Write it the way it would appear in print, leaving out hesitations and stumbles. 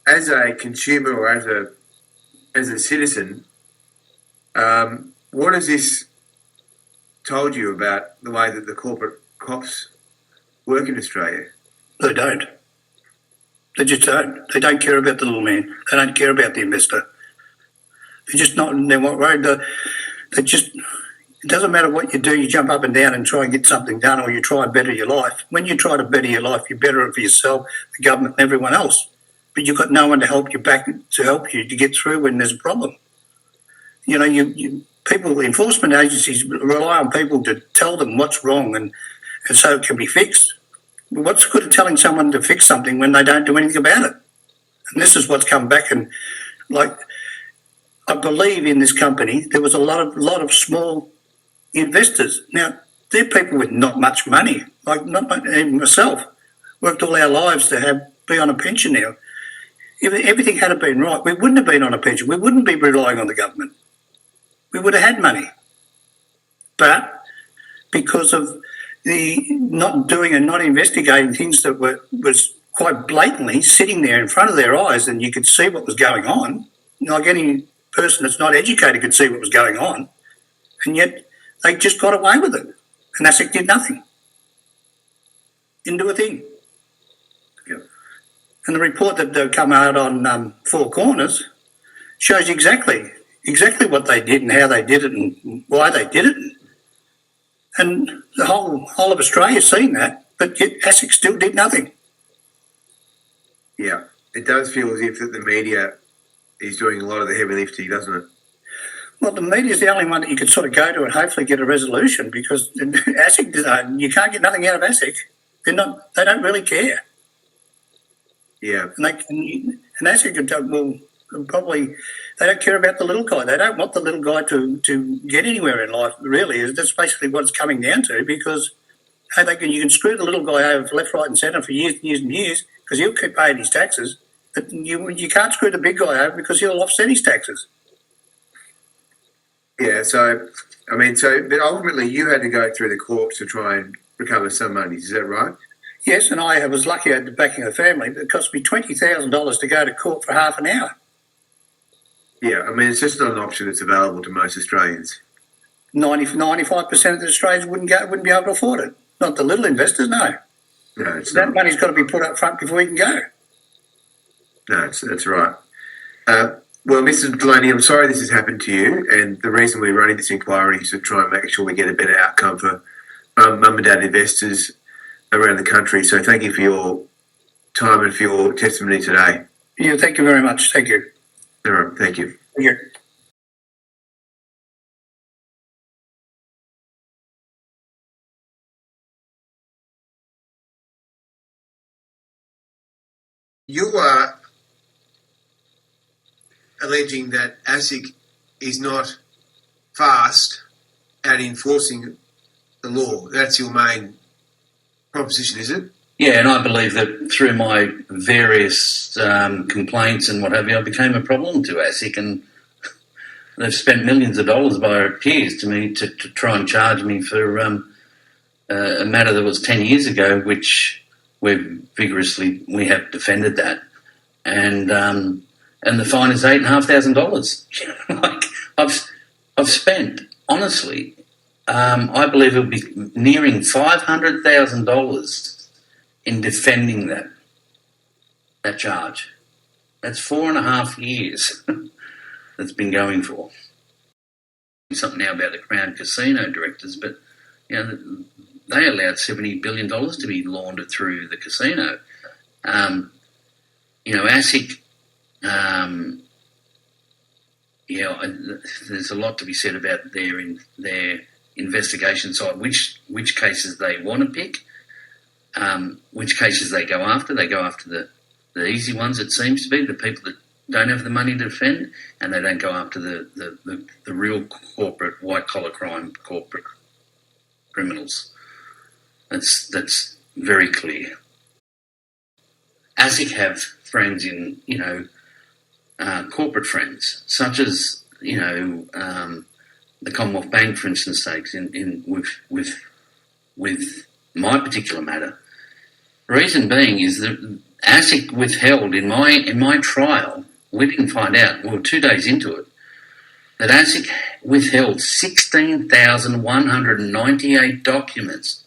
as a consumer or as a citizen, what has this told you about the way that the corporate cops work in Australia? They don't. They just don't. They don't care about the little man. They don't care about the investor. They're just not. They're not worried. They just. It doesn't matter what you do. You jump up and down and try and get something done, or you try and better your life. When you try to better your life, you better it for yourself, the government, and everyone else. But you've got no one to help you to get through when there's a problem. You know, people, enforcement agencies rely on people to tell them what's wrong and so it can be fixed. What's the good of telling someone to fix something when they don't do anything about it? And this is what's come back. And like, I believe in this company, there was a lot of small investors. Now, they're people with not much money. Like, not much, even myself, worked all our lives to be on a pension now. If everything had been right, we wouldn't have been on a pension. We wouldn't be relying on the government. We would have had money. But because of the not doing and not investigating things that was quite blatantly sitting there in front of their eyes, and you could see what was going on, like any person that's not educated could see what was going on, and yet they just got away with it. And ASIC did nothing. Didn't do a thing. Yep. And the report that come out on Four Corners shows exactly what they did and how they did it and why they did it. And the whole of Australia's seen that, but yet ASIC still did nothing. Yeah, it does feel as if that the media is doing a lot of the heavy lifting, doesn't it? Well, the media's the only one that you could sort of go to and hopefully get a resolution, because ASIC, you can't get nothing out of ASIC. They don't really care. Yeah. And ASIC could tell, well, probably they don't care about the little guy. They don't want the little guy to get anywhere in life, really. That's basically what it's coming down to, because you can screw the little guy over left, right and centre for years and years and years, because he'll keep paying his taxes. But you can't screw the big guy over because he'll offset his taxes. Yeah, but ultimately you had to go through the courts to try and recover some money. Is that right? Yes, and I was lucky I had the backing of the family. It cost me $20,000 to go to court for half an hour. Yeah, I mean, it's just not an option that's available to most Australians. 95% of the Australians wouldn't be able to afford it. Not the little investors, no. No, it's that not. Money's got to be put up front before you can go. No, that's right. Well, Mr. Delaney, I'm sorry this has happened to you, and the reason we're running this inquiry is to try and make sure we get a better outcome for mum and dad investors around the country. So thank you for your time and for your testimony today. Yeah, thank you very much. Thank you. All right, thank you. Thank you. You are alleging that ASIC is not fast at enforcing the law. That's your main proposition, is it? Yeah, and I believe that through my various complaints and what have you, I became a problem to ASIC, and they've spent millions of dollars, by it appears to me, to try and charge me for a matter that was 10 years ago, which we have defended that, and the fine is $8,500. Like, I've spent, honestly, I believe it'll be nearing $500,000 in defending that charge. That's 4.5 years that's been going for. Something now about the Crown Casino directors, but you know, they allowed $70 billion to be laundered through the casino. ASIC, there's a lot to be said about their investigation side, which cases they want to pick, which cases they go after. They go after the easy ones, it seems to be, the people that don't have the money to defend, and they don't go after the real corporate, white-collar crime, corporate criminals. That's very clear. ASIC have friends in, corporate friends, such as, the Commonwealth Bank, for instance, sakes, with my particular matter. The reason being is that ASIC withheld in my trial. We didn't find out. We were 2 days into it. That ASIC withheld 16,198 documents